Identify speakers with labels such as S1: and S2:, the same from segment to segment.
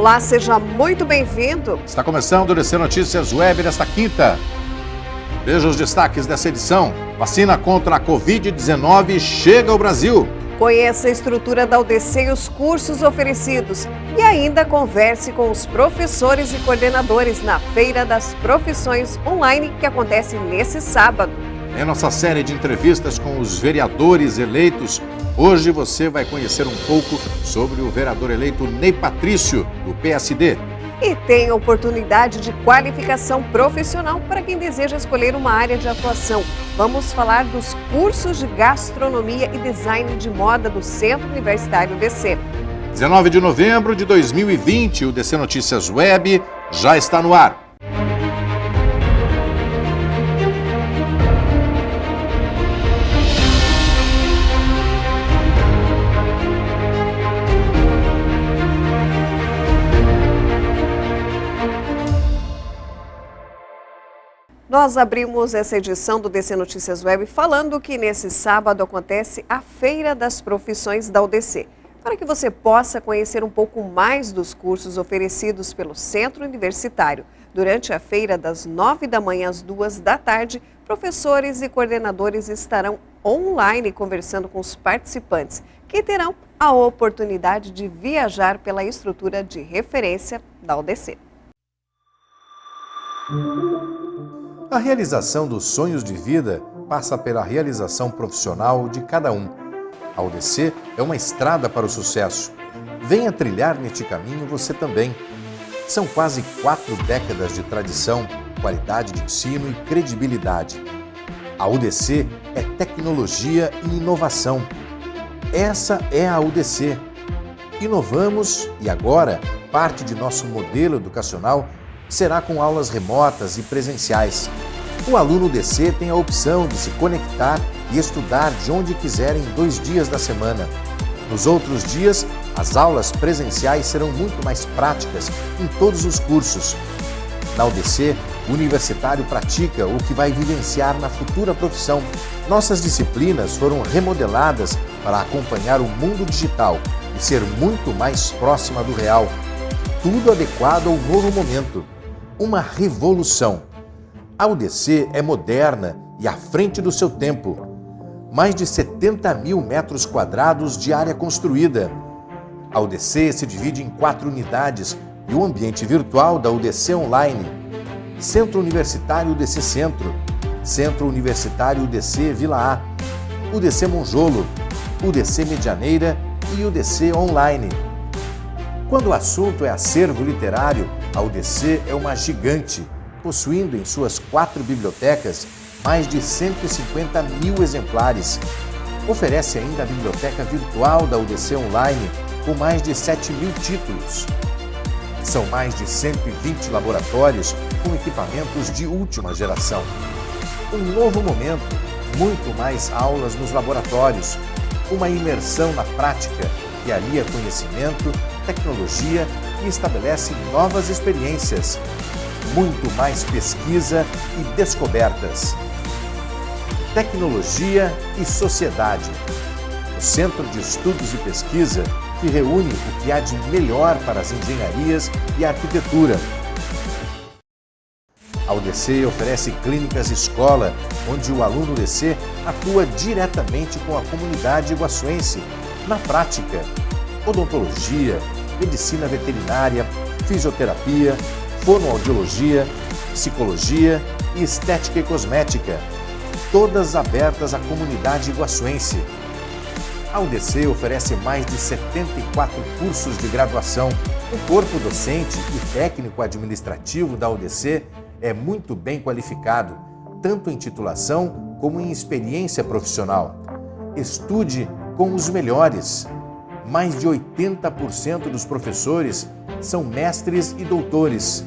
S1: Olá, seja muito bem-vindo.
S2: Está começando o DC Notícias Web nesta quinta. Veja os destaques dessa edição. Vacina contra a Covid-19 chega ao Brasil.
S1: Conheça a estrutura da UDC e os cursos oferecidos. E ainda converse com os professores e coordenadores na Feira das Profissões Online, que acontece nesse sábado.
S2: Em nossa série de entrevistas com os vereadores eleitos, hoje você vai conhecer um pouco sobre o vereador eleito Ney Patrício, do PSD.
S1: E tem oportunidade de qualificação profissional para quem deseja escolher uma área de atuação. Vamos falar dos cursos de gastronomia e design de moda do Centro Universitário DC.
S2: 19 de novembro de 2020, o DC Notícias Web já está no ar.
S1: Nós abrimos essa edição do DC Notícias Web falando que nesse sábado acontece a Feira das Profissões da UDC. Para que você possa conhecer um pouco mais dos cursos oferecidos pelo Centro Universitário. Durante a feira, das 9 da manhã às 2 da tarde, professores e coordenadores estarão online conversando com os participantes, que terão a oportunidade de viajar pela estrutura de referência da UDC.
S2: A realização dos sonhos de vida passa pela realização profissional de cada um. A UDC é uma estrada para o sucesso. Venha trilhar neste caminho você também. São quase 4 décadas de tradição, qualidade de ensino e credibilidade. A UDC é tecnologia e inovação. Essa é a UDC. Inovamos e agora parte de nosso modelo educacional será com aulas remotas e presenciais. O aluno UDC tem a opção de se conectar e estudar de onde quiser em 2 dias da semana. Nos outros dias, as aulas presenciais serão muito mais práticas em todos os cursos. Na UDC, o universitário pratica o que vai vivenciar na futura profissão. Nossas disciplinas foram remodeladas para acompanhar o mundo digital e ser muito mais próxima do real. Tudo adequado ao novo momento. Uma revolução. A UDC é moderna e à frente do seu tempo. Mais de 70 mil metros quadrados de área construída. A UDC se divide em 4 unidades e o ambiente virtual da UDC Online. Centro Universitário UDC Centro, Centro Universitário UDC Vila A, UDC Monjolo, UDC Medianeira e UDC Online. Quando o assunto é acervo literário, a UDC é uma gigante, possuindo em suas 4 bibliotecas mais de 150 mil exemplares. Oferece ainda a biblioteca virtual da UDC Online, com mais de 7 mil títulos. São mais de 120 laboratórios com equipamentos de última geração. Um novo momento, muito mais aulas nos laboratórios, uma imersão na prática que alia conhecimento, tecnologia e estabelece novas experiências. Muito mais pesquisa e descobertas. Tecnologia e sociedade. O Centro de Estudos e Pesquisa que reúne o que há de melhor para as engenharias e a arquitetura. A UDC oferece clínicas escola, onde o aluno UDC atua diretamente com a comunidade iguaçuense, na prática. Odontologia, medicina veterinária, fisioterapia, fonoaudiologia, psicologia e estética e cosmética, todas abertas à comunidade iguaçuense. A UDC oferece mais de 74 cursos de graduação. O corpo docente e técnico administrativo da UDC é muito bem qualificado, tanto em titulação como em experiência profissional. Estude com os melhores. Mais de 80% dos professores são mestres e doutores.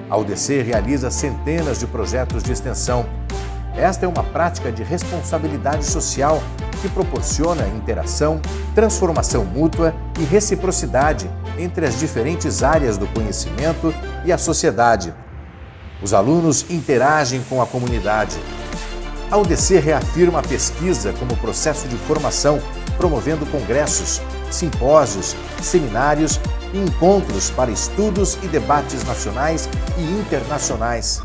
S2: A UDC realiza centenas de projetos de extensão. Esta é uma prática de responsabilidade social que proporciona interação, transformação mútua e reciprocidade entre as diferentes áreas do conhecimento e a sociedade. Os alunos interagem com a comunidade. A UDC reafirma a pesquisa como processo de formação, promovendo congressos, simpósios, seminários e encontros para estudos e debates nacionais e internacionais.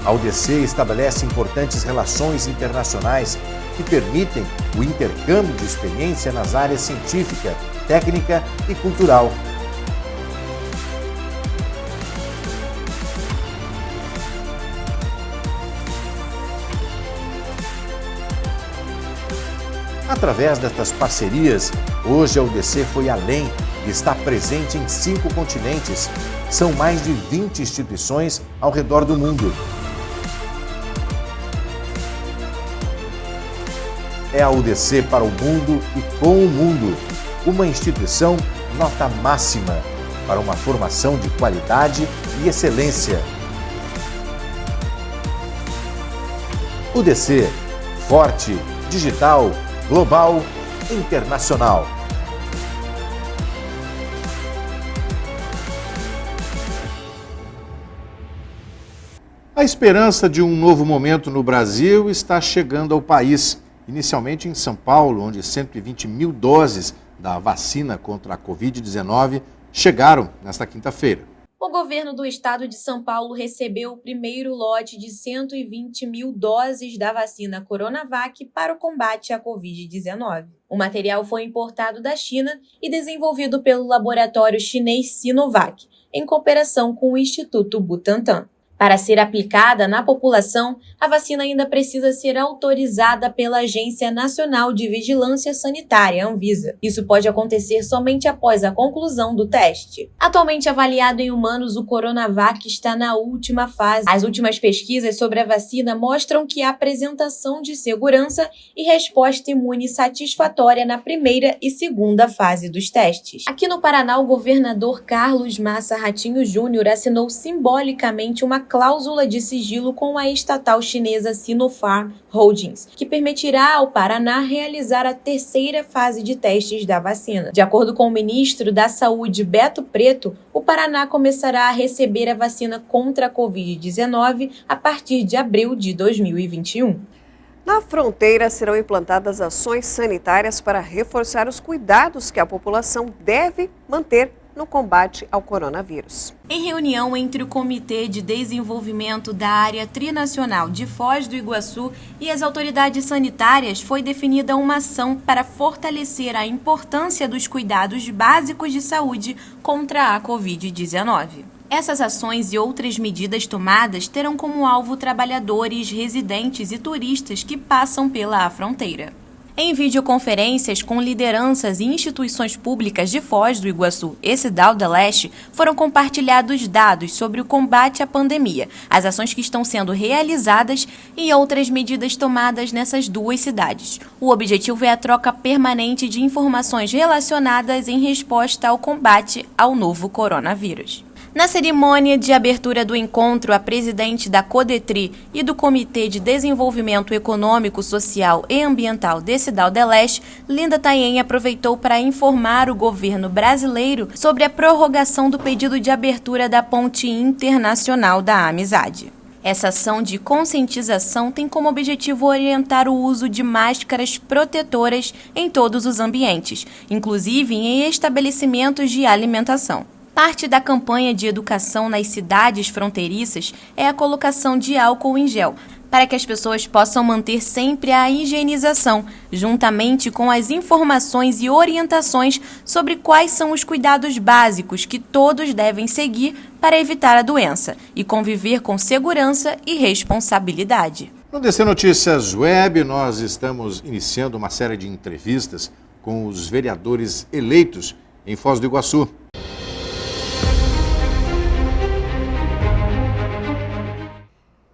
S2: A UDC estabelece importantes relações internacionais que permitem o intercâmbio de experiência nas áreas científica, técnica e cultural. Através destas parcerias, hoje a UDC foi além e está presente em 5 continentes. São mais de 20 instituições ao redor do mundo. É a UDC para o mundo e com o mundo, uma instituição nota máxima para uma formação de qualidade e excelência. UDC, forte, digital, global, internacional. A esperança de um novo momento no Brasil está chegando ao país. Inicialmente em São Paulo, onde 120 mil doses da vacina contra a Covid-19 chegaram nesta quinta-feira.
S3: O governo do estado de São Paulo recebeu o primeiro lote de 120 mil doses da vacina Coronavac para o combate à Covid-19. O material foi importado da China e desenvolvido pelo laboratório chinês Sinovac, em cooperação com o Instituto Butantan. Para ser aplicada na população, a vacina ainda precisa ser autorizada pela Agência Nacional de Vigilância Sanitária, Anvisa. Isso pode acontecer somente após a conclusão do teste. Atualmente avaliado em humanos, o Coronavac está na última fase. As últimas pesquisas sobre a vacina mostram que há apresentação de segurança e resposta imune satisfatória na primeira e segunda fase dos testes. Aqui no Paraná, o governador Carlos Massa Ratinho Júnior assinou simbolicamente uma cláusula de sigilo com a estatal chinesa Sinopharm Holdings, que permitirá ao Paraná realizar a terceira fase de testes da vacina. De acordo com o ministro da Saúde, Beto Preto, o Paraná começará a receber a vacina contra a Covid-19 a partir de abril de 2021.
S1: Na fronteira serão implantadas ações sanitárias para reforçar os cuidados que a população deve manter no combate ao coronavírus.
S3: Em reunião entre o Comitê de Desenvolvimento da Área Trinacional de Foz do Iguaçu e as autoridades sanitárias, foi definida uma ação para fortalecer a importância dos cuidados básicos de saúde contra a Covid-19. Essas ações e outras medidas tomadas terão como alvo trabalhadores, residentes e turistas que passam pela fronteira. Em videoconferências com lideranças e instituições públicas de Foz do Iguaçu e Cidade do Leste, foram compartilhados dados sobre o combate à pandemia, as ações que estão sendo realizadas e outras medidas tomadas nessas duas cidades. O objetivo é a troca permanente de informações relacionadas em resposta ao combate ao novo coronavírus. Na cerimônia de abertura do encontro, a presidente da CODETRI e do Comitê de Desenvolvimento Econômico, Social e Ambiental de Cidade do Leste, Linda Taien aproveitou para informar o governo brasileiro sobre a prorrogação do pedido de abertura da Ponte Internacional da Amizade. Essa ação de conscientização tem como objetivo orientar o uso de máscaras protetoras em todos os ambientes, inclusive em estabelecimentos de alimentação. Parte da campanha de educação nas cidades fronteiriças é a colocação de álcool em gel, para que as pessoas possam manter sempre a higienização, juntamente com as informações e orientações sobre quais são os cuidados básicos que todos devem seguir para evitar a doença e conviver com segurança e responsabilidade.
S2: No DC Notícias Web, nós estamos iniciando uma série de entrevistas com os vereadores eleitos em Foz do Iguaçu.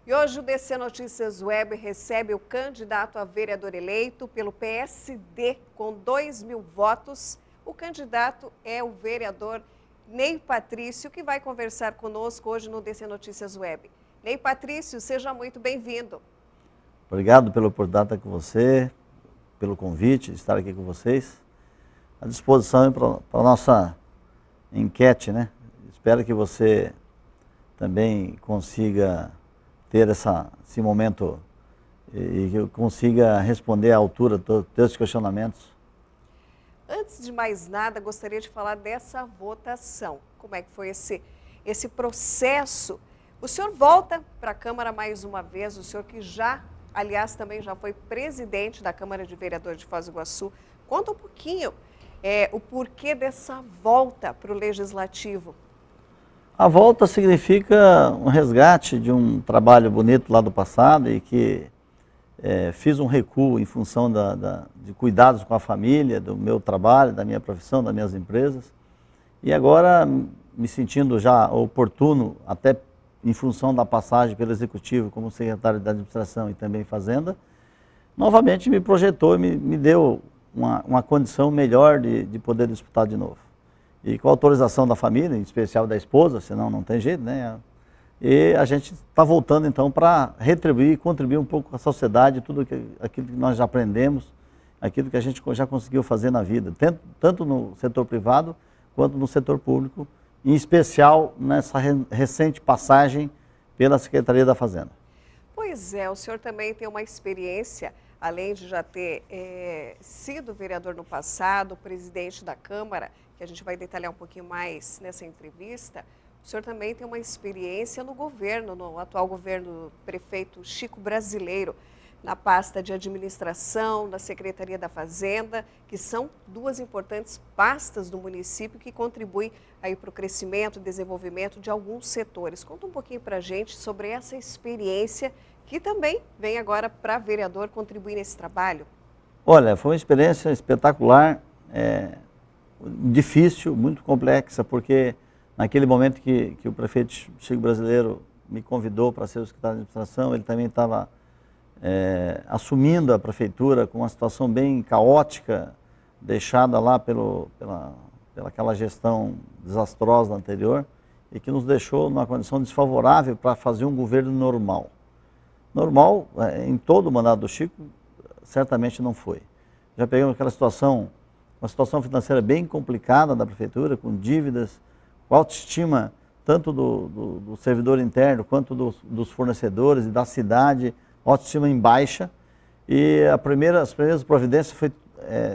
S1: E hoje o DC Notícias Web recebe o candidato a vereador eleito pelo PSD com 2.000 votos. O candidato é o vereador Ney Patrício, que vai conversar conosco hoje no DC Notícias Web. Ney Patrício, seja muito bem-vindo.
S4: Obrigado pela oportunidade de estar com você, pelo convite de estar aqui com vocês. À disposição para a nossa enquete, né? Espero que você também consiga ter esse momento e que eu consiga responder à altura de todos os questionamentos
S1: Antes de mais nada, gostaria de falar dessa votação. Como é que foi esse processo? O senhor volta para a Câmara mais uma vez, o senhor que já, aliás, também já foi presidente da Câmara de Vereadores de Foz do Iguaçu. Conta um pouquinho o porquê dessa volta para o Legislativo.
S4: A volta significa um resgate de um trabalho bonito lá do passado e que fiz um recuo em função de cuidados com a família, do meu trabalho, da minha profissão, das minhas empresas. E agora, me sentindo já oportuno, até em função da passagem pelo Executivo como secretário de Administração e também Fazenda, novamente me projetou e me deu uma condição melhor de poder disputar de novo. E com a autorização da família, em especial da esposa, senão não tem jeito, né? E a gente está voltando então para retribuir e contribuir um pouco com a sociedade, tudo aquilo que nós já aprendemos, aquilo que a gente já conseguiu fazer na vida, tanto no setor privado quanto no setor público, em especial nessa recente passagem pela Secretaria da Fazenda.
S1: Pois é, o senhor também tem uma experiência, além de já ter sido vereador no passado, presidente da Câmara, que a gente vai detalhar um pouquinho mais nessa entrevista. O senhor também tem uma experiência no governo, no atual governo do prefeito Chico Brasileiro, na pasta de administração, na Secretaria da Fazenda, que são duas importantes pastas do município que contribuem aí para o crescimento e desenvolvimento de alguns setores. Conta um pouquinho para a gente sobre essa experiência que também vem agora para vereador contribuir nesse trabalho.
S4: Olha, foi uma experiência espetacular, difícil, muito complexa, porque naquele momento que o prefeito Chico Brasileiro me convidou para ser o secretário de administração, ele também estava assumindo a prefeitura com uma situação bem caótica, deixada lá pelaquela gestão desastrosa anterior, e que nos deixou numa condição desfavorável para fazer um governo normal. Normal, em todo o mandato do Chico, certamente não foi. Já pegamos aquela situação, uma situação financeira bem complicada da prefeitura, com dívidas, com autoestima tanto do servidor interno quanto dos fornecedores e da cidade, autoestima em baixa. E as primeiras providências foi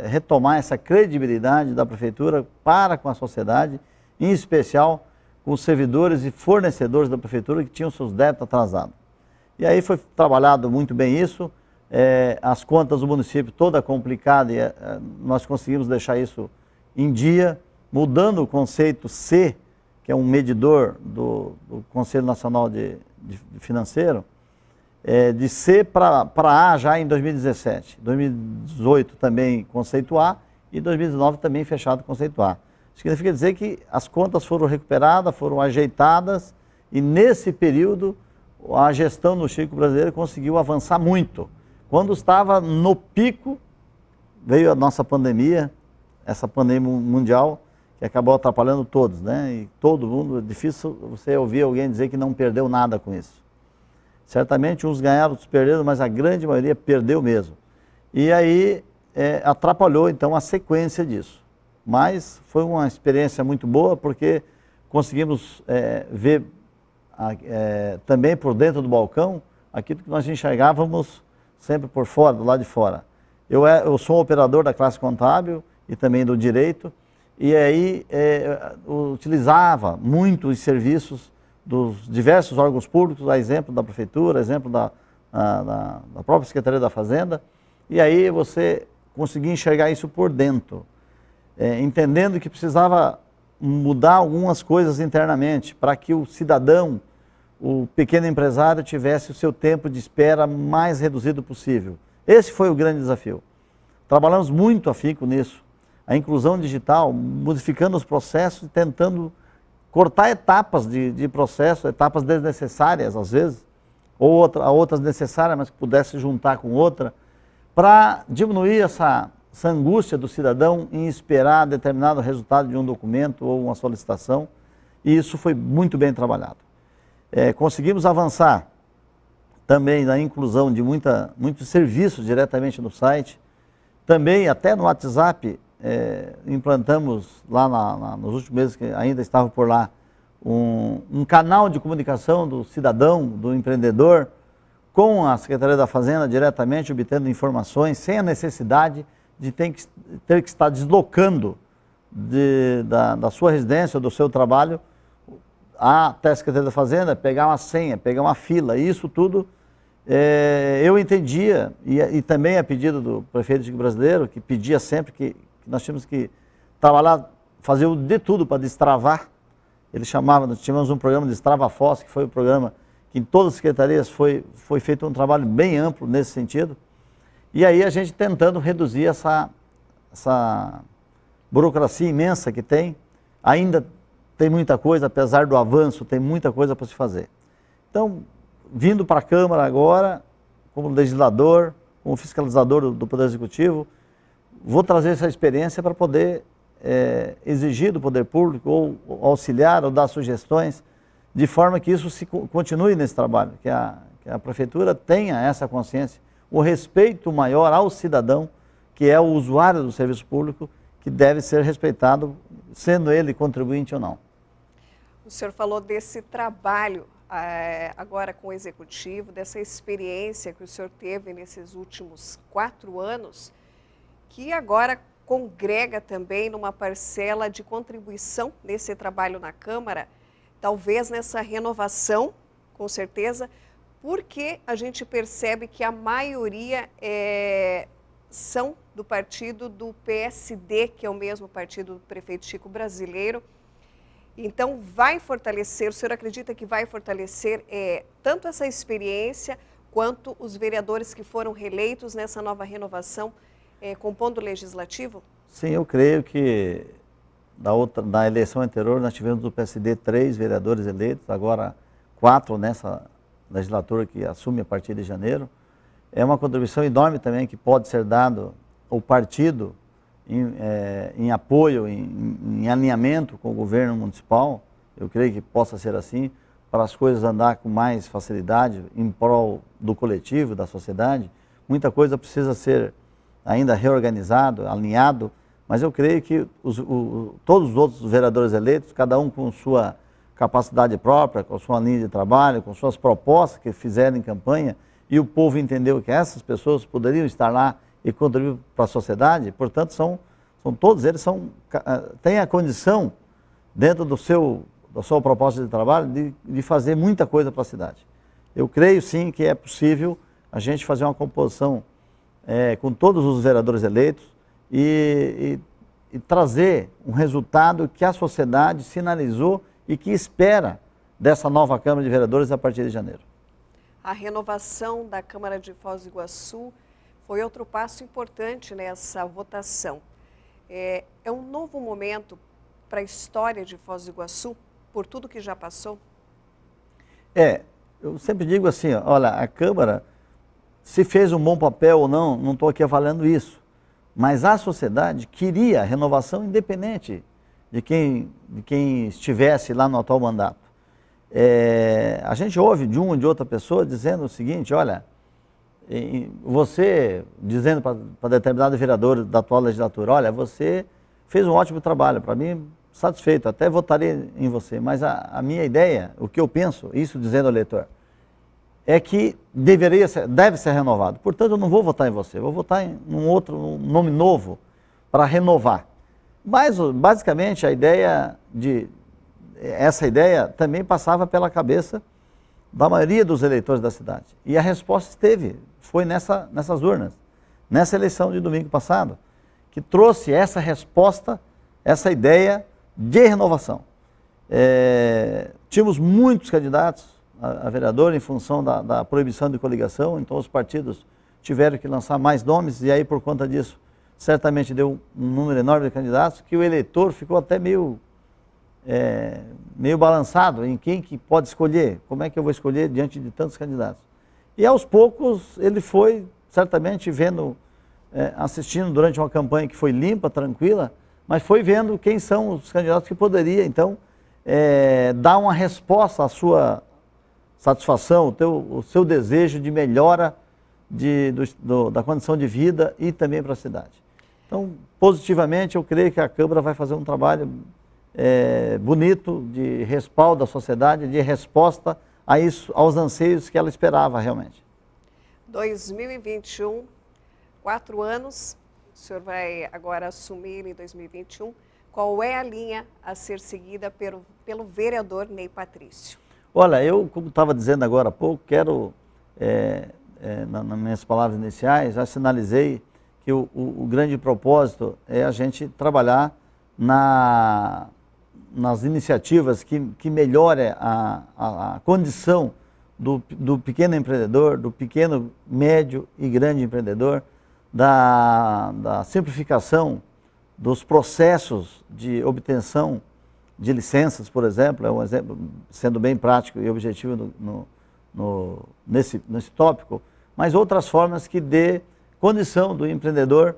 S4: retomar essa credibilidade da prefeitura para com a sociedade, em especial com os servidores e fornecedores da prefeitura que tinham seus débitos atrasados. E aí foi trabalhado muito bem isso, as contas do município toda complicada, e nós conseguimos deixar isso em dia, mudando o conceito C, que é um medidor do Conselho Nacional de Financeiro, de C para A já em 2017. 2018 também conceito A e 2019 também fechado conceito A. Significa dizer que as contas foram recuperadas, foram ajeitadas e nesse período a gestão do Chico Brasileiro conseguiu avançar muito. Quando estava no pico, veio a nossa pandemia, essa pandemia mundial, que acabou atrapalhando todos, né? E todo mundo, é difícil você ouvir alguém dizer que não perdeu nada com isso. Certamente uns ganharam, outros perderam, mas a grande maioria perdeu mesmo. E aí atrapalhou então a sequência disso. Mas foi uma experiência muito boa, porque conseguimos ver também por dentro do balcão aquilo que nós enxergávamos sempre por fora, do lado de fora. Eu sou um operador da classe contábil e também do direito, e aí utilizava muito os serviços dos diversos órgãos públicos, a exemplo da prefeitura, a exemplo da própria Secretaria da Fazenda, e aí você conseguia enxergar isso por dentro, entendendo que precisava mudar algumas coisas internamente para que o cidadão, o pequeno empresário, tivesse o seu tempo de espera mais reduzido possível. Esse foi o grande desafio. Trabalhamos muito afinco nisso. A inclusão digital, modificando os processos e tentando cortar etapas de processo, etapas desnecessárias às vezes, ou outras necessárias, mas que pudesse juntar com outra, para diminuir essa angústia do cidadão em esperar determinado resultado de um documento ou uma solicitação, e isso foi muito bem trabalhado. Conseguimos avançar também na inclusão de muitos serviços diretamente no site, também até no WhatsApp. Implantamos lá nos últimos meses que ainda estava por lá um canal de comunicação do cidadão, do empreendedor com a Secretaria da Fazenda diretamente, obtendo informações sem a necessidade de ter que estar deslocando da sua residência, do seu trabalho, até a Secretaria da Fazenda, pegar uma senha, pegar uma fila, isso tudo eu entendia, e também a pedido do prefeito Chico Brasileiro, que pedia sempre que nós tínhamos que trabalhar, fazer de tudo para destravar. Ele chamava, nós tivemos um programa de Destrava-Foz, que foi um programa que em todas as secretarias foi feito um trabalho bem amplo nesse sentido. E aí a gente tentando reduzir essa burocracia imensa que tem. Ainda tem muita coisa, apesar do avanço, tem muita coisa para se fazer. Então, vindo para a Câmara agora, como legislador, como fiscalizador do Poder Executivo, vou trazer essa experiência para poder exigir do Poder Público, ou auxiliar, ou dar sugestões, de forma que isso continue nesse trabalho, que a Prefeitura tenha essa consciência, o respeito maior ao cidadão, que é o usuário do serviço público, que deve ser respeitado, sendo ele contribuinte ou não.
S1: O senhor falou desse trabalho agora com o Executivo, dessa experiência que o senhor teve nesses últimos 4 anos, que agora congrega também numa parcela de contribuição nesse trabalho na Câmara, talvez nessa renovação, com certeza, porque a gente percebe que a maioria são do partido do PSD, que é o mesmo partido do prefeito Chico Brasileiro. Então, vai fortalecer, o senhor acredita que vai fortalecer tanto essa experiência, quanto os vereadores que foram reeleitos nessa nova renovação, compondo o Legislativo?
S4: Sim, eu creio que na eleição anterior nós tivemos do PSD 3 vereadores eleitos, agora 4 nessa legislatura que assume a partir de janeiro. É uma contribuição enorme também que pode ser dado ao partido em apoio, em alinhamento com o governo municipal. Eu creio que possa ser assim, para as coisas andar com mais facilidade em prol do coletivo, da sociedade. Muita coisa precisa ser ainda reorganizado, alinhado, mas eu creio que todos os outros vereadores eleitos, cada um com sua capacidade própria, com sua linha de trabalho, com suas propostas que fizeram em campanha, e o povo entendeu que essas pessoas poderiam estar lá e contribuir para a sociedade. Portanto, todos eles têm a condição, dentro da sua proposta de trabalho, de fazer muita coisa para a cidade. Eu creio sim que é possível a gente fazer uma composição com todos os vereadores eleitos e trazer um resultado que a sociedade sinalizou e que espera dessa nova Câmara de Vereadores a partir de janeiro.
S1: A renovação da Câmara de Foz do Iguaçu foi outro passo importante nessa votação. É um novo momento para a história de Foz do Iguaçu, por tudo que já passou?
S4: Eu sempre digo assim, olha, a Câmara, se fez um bom papel ou não, não estou aqui avaliando isso, mas a sociedade queria renovação independente de quem estivesse lá no atual mandato. A gente ouve de uma ou de outra pessoa dizendo o seguinte, olha, você dizendo para determinado vereador da atual legislatura, olha, você fez um ótimo trabalho, para mim, satisfeito, até votaria em você, mas a minha ideia, o que eu penso, isso dizendo ao eleitor, é que deve ser renovado. Portanto, eu não vou votar em você, eu vou votar em um nome novo para renovar. Mas, basicamente, essa ideia também passava pela cabeça da maioria dos eleitores da cidade. E a resposta foi nessas urnas, nessa eleição de domingo passado, que trouxe essa resposta, essa ideia de renovação. Tínhamos muitos candidatos a vereador em função da proibição de coligação, então os partidos tiveram que lançar mais nomes e aí por conta disso certamente deu um número enorme de candidatos que o eleitor ficou até meio balançado em quem que pode escolher, como é que eu vou escolher diante de tantos candidatos. E aos poucos ele foi certamente vendo, assistindo durante uma campanha que foi limpa, tranquila, mas foi vendo quem são os candidatos que poderia então dar uma resposta à sua satisfação, o seu desejo de melhora da condição de vida e também para a cidade. Então, positivamente, eu creio que a Câmara vai fazer um trabalho bonito de respaldo à sociedade, de resposta a isso, aos anseios que ela esperava realmente.
S1: 2021, 4 anos, o senhor vai agora assumir em 2021, qual é a linha a ser seguida pelo vereador Ney Patrício?
S4: Olha, eu, como estava dizendo agora há pouco, quero, nas minhas palavras iniciais, já sinalizei que o grande propósito é a gente trabalhar nas iniciativas que melhorem a condição do pequeno empreendedor, do pequeno, médio e grande empreendedor, da simplificação dos processos de obtenção de licenças, por exemplo, é um exemplo, sendo bem prático e objetivo nesse tópico, mas outras formas que dê condição do empreendedor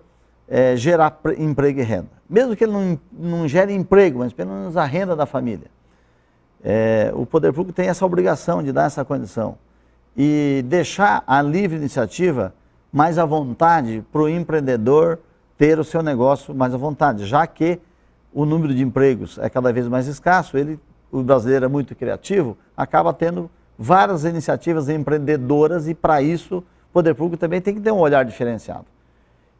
S4: gerar emprego e renda. Mesmo que ele não gere emprego, mas pelo menos a renda da família. O poder público tem essa obrigação de dar essa condição e deixar a livre iniciativa mais à vontade para o empreendedor ter o seu negócio mais à vontade, já que o número de empregos é cada vez mais escasso, o brasileiro é muito criativo, acaba tendo várias iniciativas empreendedoras e para isso o poder público também tem que ter um olhar diferenciado.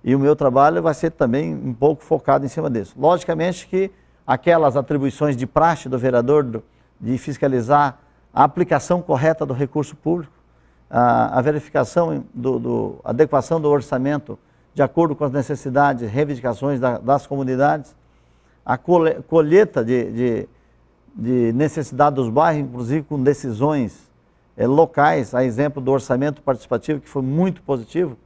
S4: E o meu trabalho vai ser também um pouco focado em cima disso. Logicamente que aquelas atribuições de praxe do vereador de fiscalizar a aplicação correta do recurso público, a verificação a adequação do orçamento de acordo com as necessidades e reivindicações das comunidades, a colheita de necessidade dos bairros, inclusive com decisões locais, a exemplo do orçamento participativo, que foi muito positivo,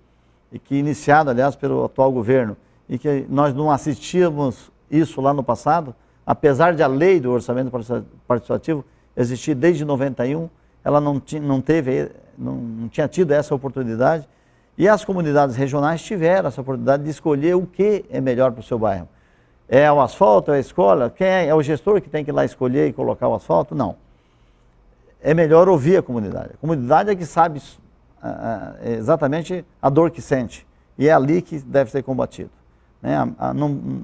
S4: e que iniciado, aliás, pelo atual governo, e que nós não assistíamos isso lá no passado, apesar de a lei do orçamento participativo existir desde 91, ela não tinha tido essa oportunidade, e as comunidades regionais tiveram essa oportunidade de escolher o que é melhor para o seu bairro. É o asfalto, é a escola? Quem é o gestor que tem que ir lá escolher e colocar o asfalto? Não. É melhor ouvir a comunidade. A comunidade é que sabe exatamente a dor que sente. E é ali que deve ser combatido.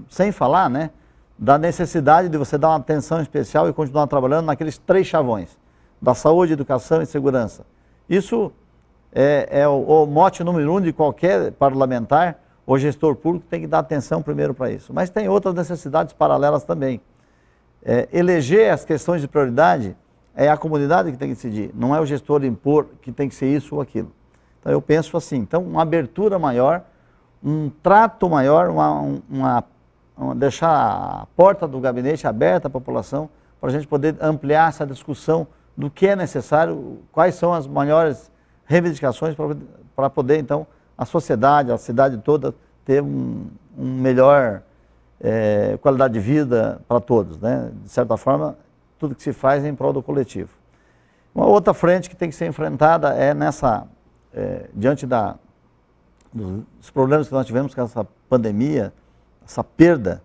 S4: Sem falar da necessidade de você dar uma atenção especial e continuar trabalhando naqueles 3 chavões. Da saúde, educação e segurança. Isso é o mote número 1 de qualquer parlamentar. O gestor público tem que dar atenção primeiro para isso. Mas tem outras necessidades paralelas também. Eleger as questões de prioridade é a comunidade que tem que decidir, não é o gestor impor que tem que ser isso ou aquilo. Então eu penso assim, então uma abertura maior, um trato maior, deixar a porta do gabinete aberta à população para a gente poder ampliar essa discussão do que é necessário, quais são as maiores reivindicações para poder então a sociedade, a cidade toda ter um melhor qualidade de vida para todos, De certa forma, tudo que se faz é em prol do coletivo. Uma outra frente que tem que ser enfrentada é diante dos problemas que nós tivemos com essa pandemia, essa perda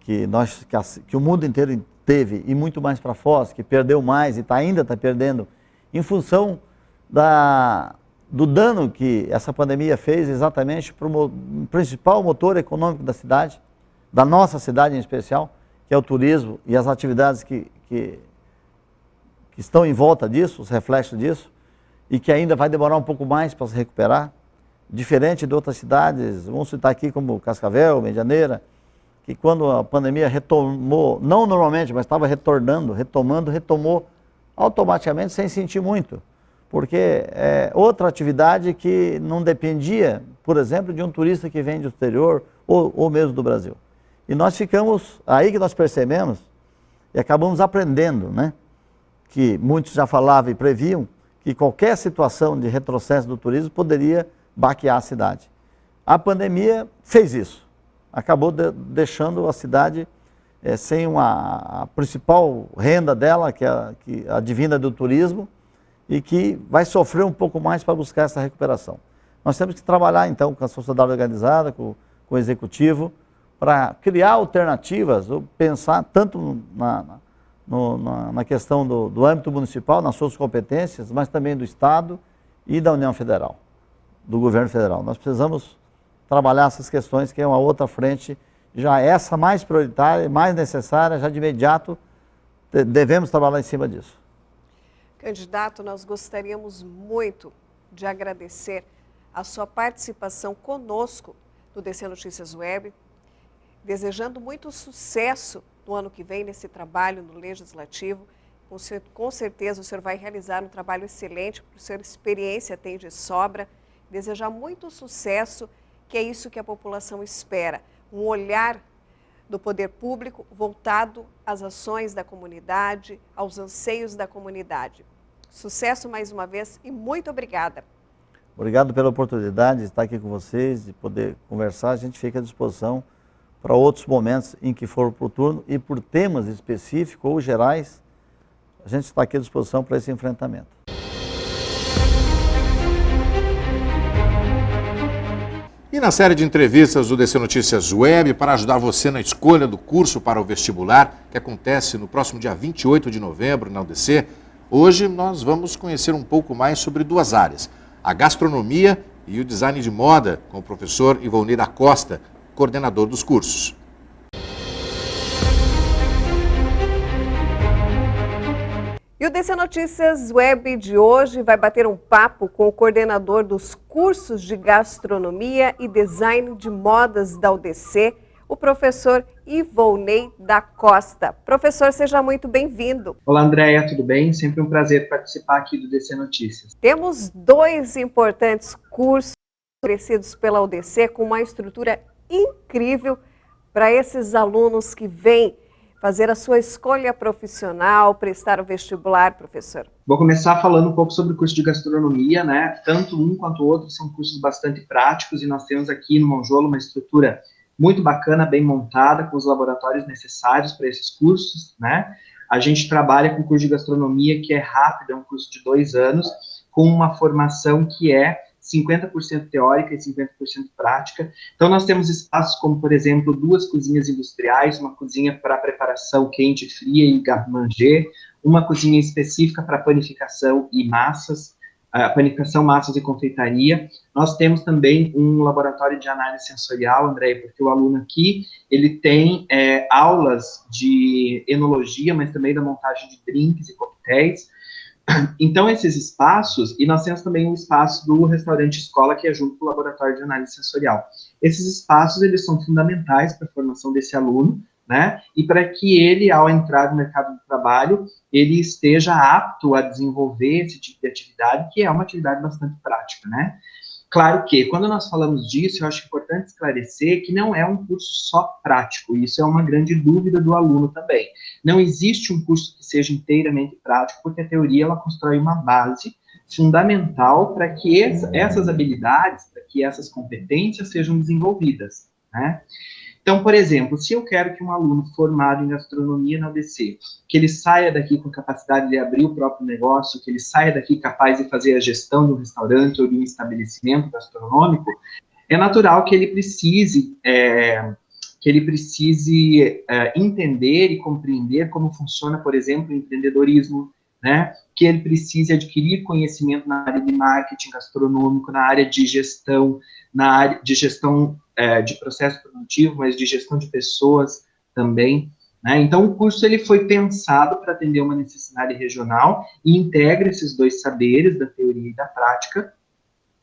S4: que o mundo inteiro teve e muito mais para Foz, que perdeu mais e ainda está perdendo, em função do dano que essa pandemia fez exatamente para o principal motor econômico da cidade, da nossa cidade em especial, que é o turismo e as atividades que estão em volta disso, os reflexos disso, e que ainda vai demorar um pouco mais para se recuperar, diferente de outras cidades, vamos citar aqui como Cascavel, Medianeira, que quando a pandemia retomou, não normalmente, mas estava retomou automaticamente sem sentir muito, porque é outra atividade que não dependia, por exemplo, de um turista que vem do exterior ou mesmo do Brasil. E nós ficamos, aí que nós percebemos e acabamos aprendendo, que muitos já falavam e previam que qualquer situação de retrocesso do turismo poderia baquear a cidade. A pandemia fez isso, acabou deixando a cidade sem a principal renda dela, que é a advinda do turismo, e que vai sofrer um pouco mais para buscar essa recuperação. Nós temos que trabalhar então com a sociedade organizada, com o executivo, para criar alternativas, ou pensar tanto na questão do âmbito municipal, nas suas competências, mas também do Estado e da União Federal, do governo federal. Nós precisamos trabalhar essas questões, que é uma outra frente, já essa mais prioritária, mais necessária, já de imediato, devemos trabalhar em cima disso.
S1: Candidato, nós gostaríamos muito de agradecer a sua participação conosco do DC Notícias Web, desejando muito sucesso no ano que vem nesse trabalho no Legislativo. Com certeza o senhor vai realizar um trabalho excelente, porque o senhor experiência tem de sobra. Desejar muito sucesso, que é isso que a população espera. Um olhar do poder público voltado às ações da comunidade, aos anseios da comunidade. Sucesso mais uma vez e muito obrigada.
S4: Obrigado pela oportunidade de estar aqui com vocês, de poder conversar. A gente fica à disposição para outros momentos em que for oportuno e por temas específicos ou gerais, a gente está aqui à disposição para esse enfrentamento.
S2: E na série de entrevistas do DC Notícias Web, para ajudar você na escolha do curso para o vestibular, que acontece no próximo dia 28 de novembro na UDC, hoje nós vamos conhecer um pouco mais sobre duas áreas, a gastronomia e o design de moda, com o professor Ivonei da Costa, coordenador dos cursos.
S1: E o DC Notícias Web de hoje vai bater um papo com o coordenador dos cursos de gastronomia e design de modas da UDC, o professor Ivonei da Costa. Professor, seja muito bem-vindo.
S5: Olá, Andréia, tudo bem? Sempre um prazer participar aqui do DC Notícias.
S1: Temos dois importantes cursos oferecidos pela UDC com uma estrutura incrível para esses alunos que vêm fazer a sua escolha profissional, prestar o vestibular, professor.
S5: Vou começar falando um pouco sobre o curso de gastronomia, né? Tanto um quanto o outro são cursos bastante práticos e nós temos aqui no Monjolo uma estrutura muito bacana, bem montada, com os laboratórios necessários para esses cursos, né? A gente trabalha com o curso de gastronomia que é rápido, é um curso de 2 anos, com uma formação que é 50% teórica e 50% prática. Então, nós temos espaços como, por exemplo, 2 cozinhas industriais, uma cozinha para preparação quente e fria e garde-manger, uma cozinha específica para panificação e massas, panificação, massas e confeitaria. Nós temos também um laboratório de análise sensorial, André, porque o aluno aqui, ele tem aulas de enologia, mas também da montagem de drinks e coquetéis. Então, esses espaços, e nós temos também um espaço do restaurante escola, que é junto com o laboratório de análise sensorial. Esses espaços, eles são fundamentais para a formação desse aluno, né, e para que ele, ao entrar no mercado de trabalho, ele esteja apto a desenvolver esse tipo de atividade, que é uma atividade bastante prática, né. Claro que, quando nós falamos disso, eu acho importante esclarecer que não é um curso só prático, isso é uma grande dúvida do aluno também. Não existe um curso que seja inteiramente prático, porque a teoria, ela constrói uma base fundamental para que essas habilidades, para que essas competências sejam desenvolvidas, né? Então, por exemplo, se eu quero que um aluno formado em gastronomia na UDC, que ele saia daqui com capacidade de abrir o próprio negócio, que ele saia daqui capaz de fazer a gestão de um restaurante ou de um estabelecimento gastronômico, é natural que ele precise entender e compreender como funciona, por exemplo, o empreendedorismo, né? Que ele precise adquirir conhecimento na área de marketing gastronômico, na área de gestão, na área de gestão de processo produtivo, mas de gestão de pessoas também, né? Então, o curso ele foi pensado para atender uma necessidade regional e integra esses 2 saberes, da teoria e da prática,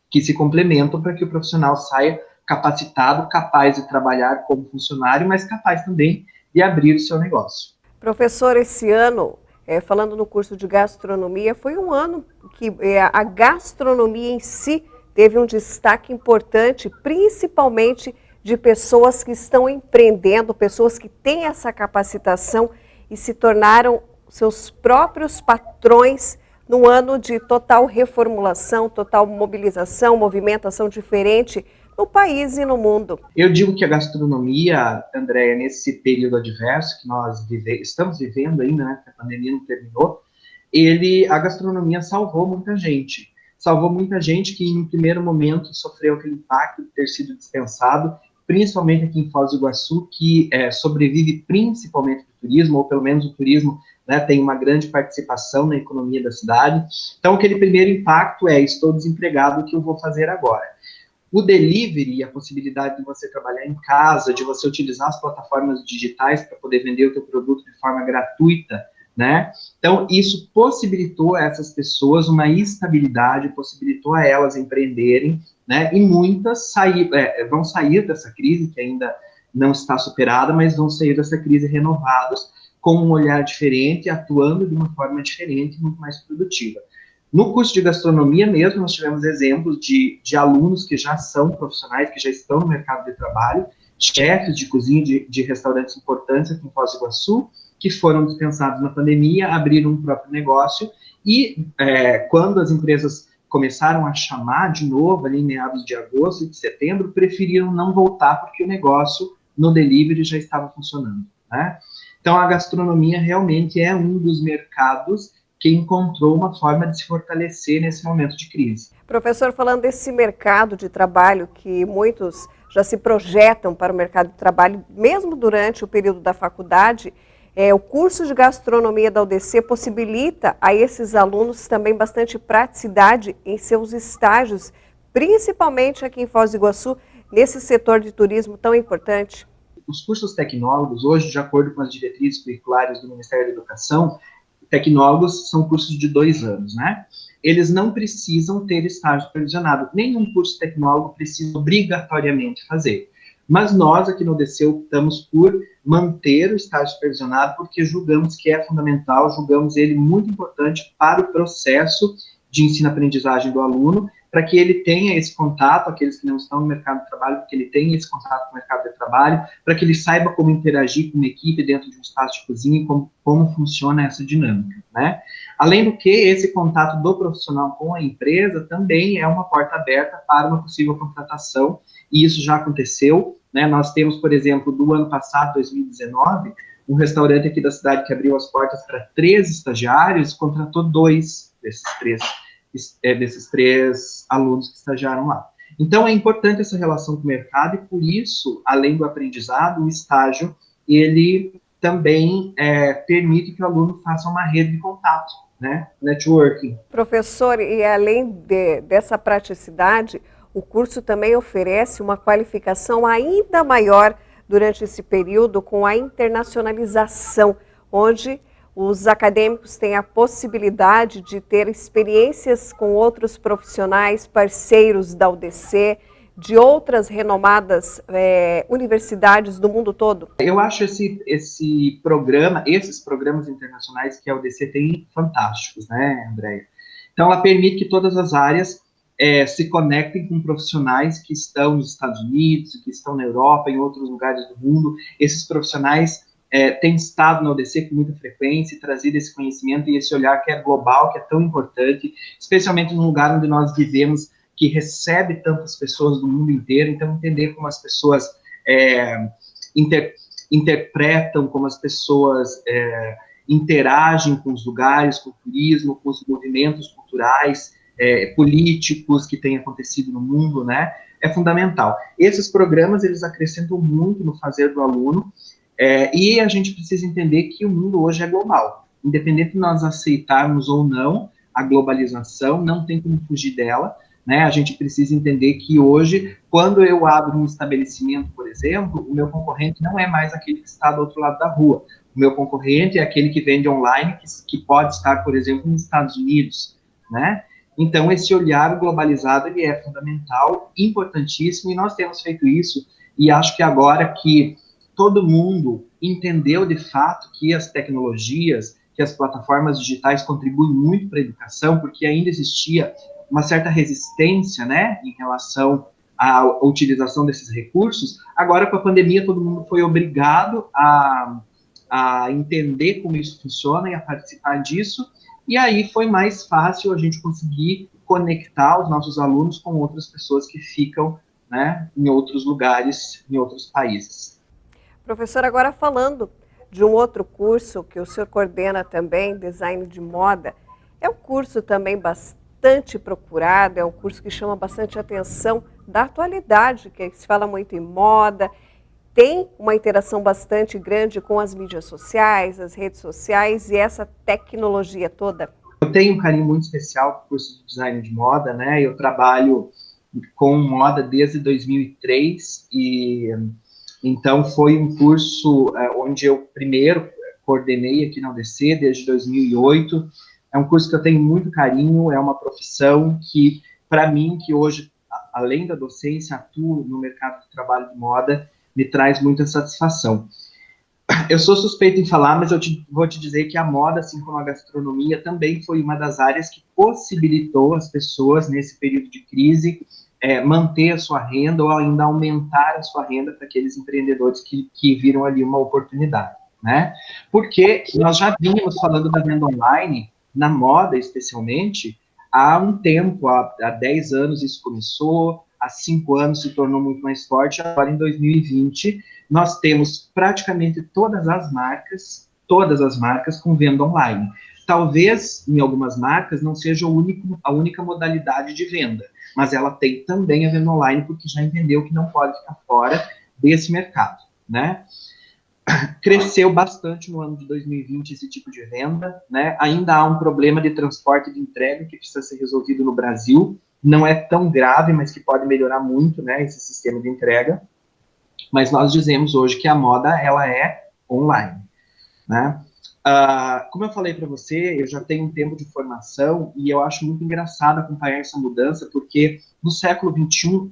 S5: que se complementam para que o profissional saia capacitado, capaz de trabalhar como funcionário, mas capaz também de abrir o seu negócio.
S1: Professor, esse ano, falando no curso de gastronomia, foi um ano que a gastronomia em si teve um destaque importante, principalmente de pessoas que estão empreendendo, pessoas que têm essa capacitação e se tornaram seus próprios patrões num ano de total reformulação, total mobilização, movimentação diferente no país e no mundo.
S5: Eu digo que a gastronomia, Andréia, nesse período adverso que nós estamos vivendo ainda, né, que a pandemia não terminou, a gastronomia salvou muita gente. Salvou muita gente que, em primeiro momento, sofreu aquele impacto de ter sido dispensado, principalmente aqui em Foz do Iguaçu, que sobrevive principalmente do turismo, ou pelo menos o turismo, né, tem uma grande participação na economia da cidade. Então, aquele primeiro impacto estou desempregado, o que eu vou fazer agora? O delivery, a possibilidade de você trabalhar em casa, de você utilizar as plataformas digitais para poder vender o teu produto de forma gratuita, né? Então, isso possibilitou a essas pessoas uma estabilidade, possibilitou a elas empreenderem, né? E muitas vão sair dessa crise, que ainda não está superada, mas vão sair dessa crise renovados, com um olhar diferente, atuando de uma forma diferente, muito mais produtiva. No curso de gastronomia mesmo, nós tivemos exemplos de alunos que já são profissionais, que já estão no mercado de trabalho, chefes de cozinha de restaurantes importantes aqui em Foz do Iguaçu, que foram dispensados na pandemia, abriram um próprio negócio, e quando as empresas começaram a chamar de novo, ali em meados de agosto e de setembro, preferiram não voltar, porque o negócio no delivery já estava funcionando, né? Então, a gastronomia realmente é um dos mercados que encontrou uma forma de se fortalecer nesse momento de crise.
S1: Professor, falando desse mercado de trabalho que muitos já se projetam para o mercado de trabalho, mesmo durante o período da faculdade, o curso de gastronomia da UDC possibilita a esses alunos também bastante praticidade em seus estágios, principalmente aqui em Foz do Iguaçu, nesse setor de turismo tão importante.
S5: Os cursos tecnólogos, hoje, de acordo com as diretrizes curriculares do Ministério da Educação, tecnólogos são cursos de 2 anos, né? Eles não precisam ter estágio supervisionado. Nenhum curso tecnólogo precisa obrigatoriamente fazer. Mas nós, aqui no UDC, optamos por manter o estágio supervisionado, porque julgamos que é fundamental, julgamos ele muito importante para o processo de ensino-aprendizagem do aluno, para que ele tenha esse contato, aqueles que não estão no mercado de trabalho, para que ele tenha esse contato com o mercado de trabalho, para que ele saiba como interagir com uma equipe dentro de um espaço de cozinha e como funciona essa dinâmica, né? Além do que, esse contato do profissional com a empresa também é uma porta aberta para uma possível contratação, e isso já aconteceu, né? Nós temos, por exemplo, do ano passado, 2019, um restaurante aqui da cidade que abriu as portas para 3 estagiários, contratou 2 desses três alunos que estagiaram lá. Então, é importante essa relação com o mercado, e por isso, além do aprendizado, o estágio, ele também permite que o aluno faça uma rede de contato, né? Networking.
S1: Professor, e além dessa praticidade, o curso também oferece uma qualificação ainda maior durante esse período, com a internacionalização, onde os acadêmicos têm a possibilidade de ter experiências com outros profissionais, parceiros da UDC, de outras renomadas universidades do mundo todo.
S5: Eu acho esses programas internacionais que a UDC tem fantásticos, né, Andréia? Então, ela permite que todas as áreas se conectem com profissionais que estão nos Estados Unidos, que estão na Europa, em outros lugares do mundo. Esses profissionais têm estado na UDC com muita frequência e trazido esse conhecimento e esse olhar que é global, que é tão importante, especialmente num lugar onde nós vivemos, que recebe tantas pessoas do mundo inteiro. Então, entender como as pessoas interpretam, como as pessoas interagem com os lugares, com o turismo, com os movimentos culturais, políticos que têm acontecido no mundo, né? É fundamental. Esses programas, eles acrescentam muito no fazer do aluno, e a gente precisa entender que o mundo hoje é global. Independente de nós aceitarmos ou não a globalização, não tem como fugir dela, né? A gente precisa entender que hoje, quando eu abro um estabelecimento, por exemplo, o meu concorrente não é mais aquele que está do outro lado da rua. O meu concorrente é aquele que vende online, que pode estar, por exemplo, nos Estados Unidos, né? Então, esse olhar globalizado, ele é fundamental, importantíssimo, e nós temos feito isso, e acho que agora que todo mundo entendeu de fato que as tecnologias, que as plataformas digitais contribuem muito para a educação, porque ainda existia uma certa resistência, né, em relação à utilização desses recursos. Agora, com a pandemia, todo mundo foi obrigado a entender como isso funciona e a participar disso, e aí foi mais fácil a gente conseguir conectar os nossos alunos com outras pessoas que ficam, né, em outros lugares, em outros países.
S1: Professor, agora falando de um outro curso que o senhor coordena também, Design de Moda, é um curso também bastante procurado, é um curso que chama bastante atenção da atualidade, que se fala muito em moda, tem uma interação bastante grande com as mídias sociais, as redes sociais e essa tecnologia toda.
S5: Eu tenho um carinho muito especial para o curso de Design de Moda, né? Eu trabalho com moda desde 2003 e então foi um curso onde eu primeiro coordenei aqui na UDC desde 2008. É um curso que eu tenho muito carinho, é uma profissão que, para mim, que hoje, além da docência, atuo no mercado de trabalho de moda, me traz muita satisfação. Eu sou suspeito em falar, mas vou te dizer que a moda, assim como a gastronomia, também foi uma das áreas que possibilitou as pessoas, nesse período de crise, manter a sua renda ou ainda aumentar a sua renda para aqueles empreendedores que viram ali uma oportunidade, né? Porque nós já vínhamos falando da venda online, na moda especialmente, há um tempo, há 10 anos isso começou, há 5 anos se tornou muito mais forte, agora em 2020 nós temos praticamente todas as marcas com venda online. Talvez, em algumas marcas, não seja a única modalidade de venda, mas ela tem também a venda online, porque já entendeu que não pode ficar fora desse mercado, né? Cresceu bastante no ano de 2020 esse tipo de venda, né? Ainda há um problema de transporte e de entrega que precisa ser resolvido no Brasil, não é tão grave, mas que pode melhorar muito, né, esse sistema de entrega. Mas nós dizemos hoje que a moda, ela é online, né? Como eu falei para você, eu já tenho um tempo de formação e eu acho muito engraçado acompanhar essa mudança, porque no século XXI,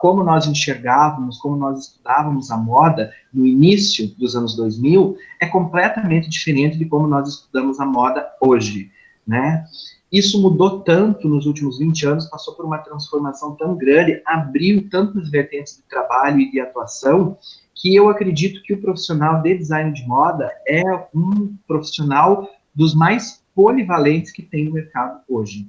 S5: como nós enxergávamos, como nós estudávamos a moda no início dos anos 2000, é completamente diferente de como nós estudamos a moda hoje, né? Isso mudou tanto nos últimos 20 anos, passou por uma transformação tão grande, abriu tantas vertentes de trabalho e de atuação, que eu acredito que o profissional de design de moda é um profissional dos mais polivalentes que tem no mercado hoje.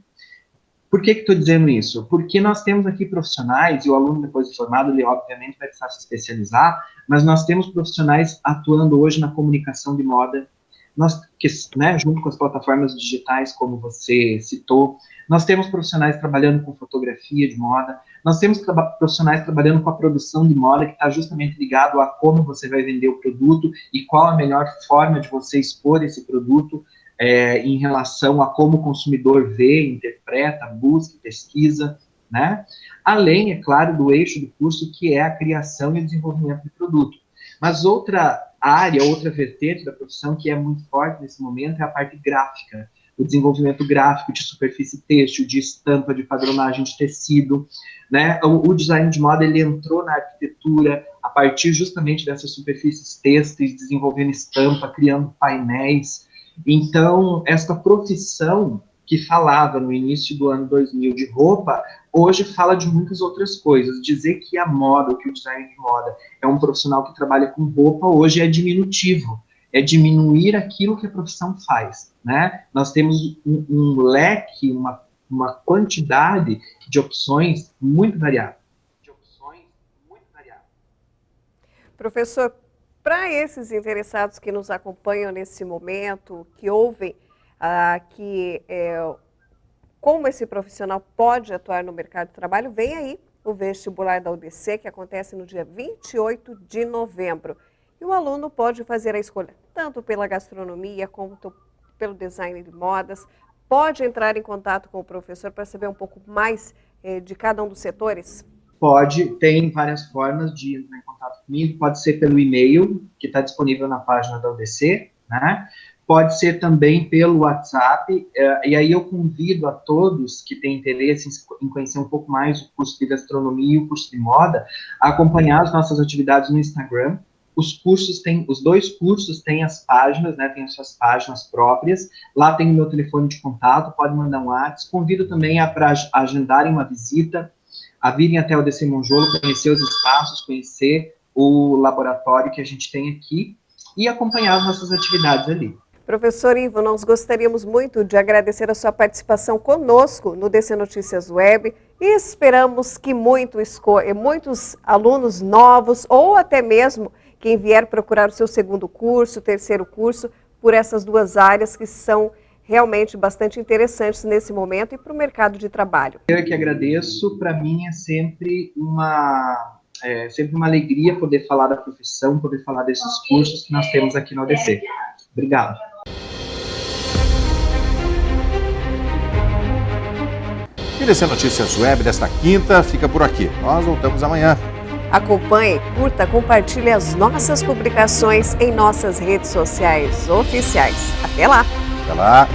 S5: Por que estou dizendo isso? Porque nós temos aqui profissionais, e o aluno depois de formado, ele obviamente vai precisar se especializar, mas nós temos profissionais atuando hoje na comunicação de moda, né, junto com as plataformas digitais, como você citou, nós temos profissionais trabalhando com fotografia de moda, nós temos profissionais trabalhando com a produção de moda, que está justamente ligado a como você vai vender o produto e qual a melhor forma de você expor esse produto em relação a como o consumidor vê, interpreta, busca, pesquisa, né? Além, é claro, do eixo do curso, que é a criação e o desenvolvimento de produto. Mas outra área, outra vertente da profissão que é muito forte nesse momento é a parte gráfica, o desenvolvimento gráfico de superfície têxtil, de estampa, de padronagem de tecido, né? O design de moda, ele entrou na arquitetura a partir justamente dessas superfícies têxteis, desenvolvendo estampa, criando painéis. Então, esta profissão que falava no início do ano 2000 de roupa, hoje fala de muitas outras coisas. Dizer que a moda, que o design de moda é um profissional que trabalha com roupa, hoje é diminutivo, é diminuir aquilo que a profissão faz, né? Nós temos um leque, uma quantidade de opções muito variável.
S1: Professor, para esses interessados que nos acompanham nesse momento, que ouvem como esse profissional pode atuar no mercado de trabalho, vem aí o vestibular da UDC, que acontece no dia 28 de novembro. E o aluno pode fazer a escolha tanto pela gastronomia quanto pelo design de modas. Pode entrar em contato com o professor para saber um pouco mais de cada um dos setores?
S5: Pode, tem várias formas de entrar em contato comigo. Pode ser pelo e-mail, que está disponível na página da UDC, né? Pode ser também pelo WhatsApp, e aí eu convido a todos que têm interesse em conhecer um pouco mais o curso de gastronomia e o curso de moda, a acompanhar as nossas atividades no Instagram. Os dois cursos têm as páginas, né, têm as suas páginas próprias, lá tem o meu telefone de contato, pode mandar um WhatsApp. Convido também para agendarem uma visita, a virem até o UDC Monjolo, conhecer os espaços, conhecer o laboratório que a gente tem aqui e acompanhar as nossas atividades ali.
S1: Professor Ivo, nós gostaríamos muito de agradecer a sua participação conosco no DC Notícias Web e esperamos que muitos alunos novos ou até mesmo quem vier procurar o seu segundo curso, terceiro curso, por essas duas áreas que são realmente bastante interessantes nesse momento e para o mercado de trabalho.
S5: Eu é que agradeço, para mim é sempre uma alegria poder falar da profissão, poder falar desses cursos que nós temos aqui na UDC. Obrigado.
S2: E DC Notícias Web desta quinta fica por aqui. Nós voltamos amanhã.
S1: Acompanhe, curta, compartilhe as nossas publicações em nossas redes sociais oficiais. Até lá!
S2: Até lá!